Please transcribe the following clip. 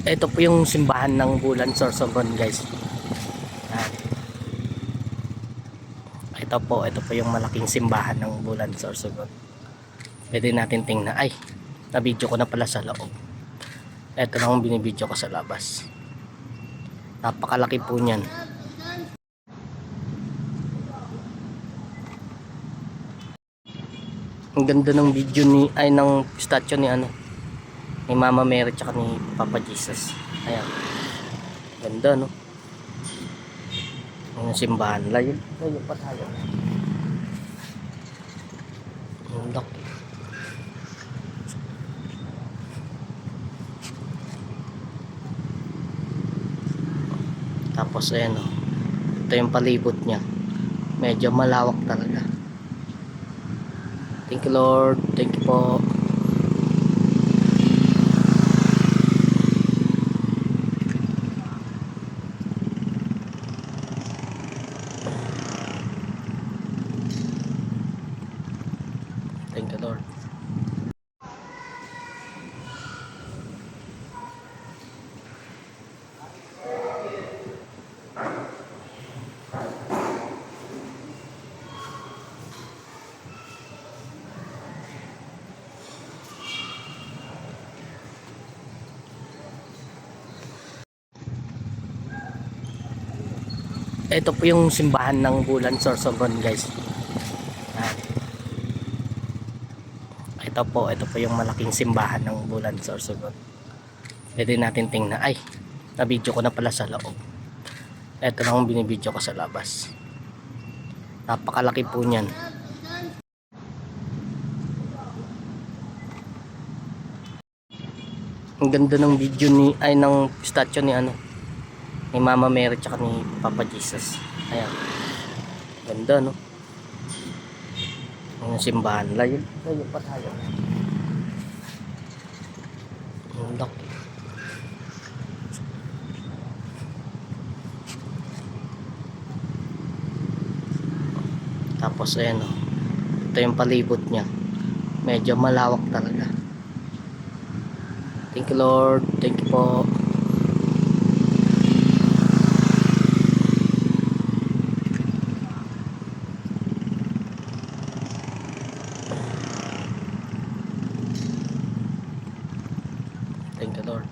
Ito po yung simbahan ng Bulan Sorsogon, guys. Yan. Ito po yung malaking simbahan ng Bulan Sorsogon. Pwede natin tingnan. Ay, na-video ko na pala sa loob. Ito lang ang binibidyo ko sa labas. Napakalaki po niyan. Ang ganda ng video ng statue ni ni Mama Mary tsaka ni Papa Jesus. Ayan. Ganda, no? Ang simbahan. Layo pa tayo. Ang laki. Tapos ayan, oh. Ito yung palibot niya. Medyo malawak talaga. Thank you, Lord. Thank you po. Thank you, Lord. Ito po yung simbahan ng Bulan Sorsogon, guys. Yan. Ito po yung malaking simbahan ng Bulan Sorsogon. Pwede natin tingnan. Ay, na-video ko na pala sa loob. Ito lang ang binibidyo ko sa labas. Napakalaki po niyan. Ang ganda ng video ng statue ni Mama Mary tsaka ni Papa Jesus. Ayan. Ganda, no? Ang simbahan. Layo pa tayo. Ang laki. Tapos ayan, oh. Ito yung palibot niya. Medyo malawak talaga. Thank you, Lord. Thank you po. Thank you, Lord.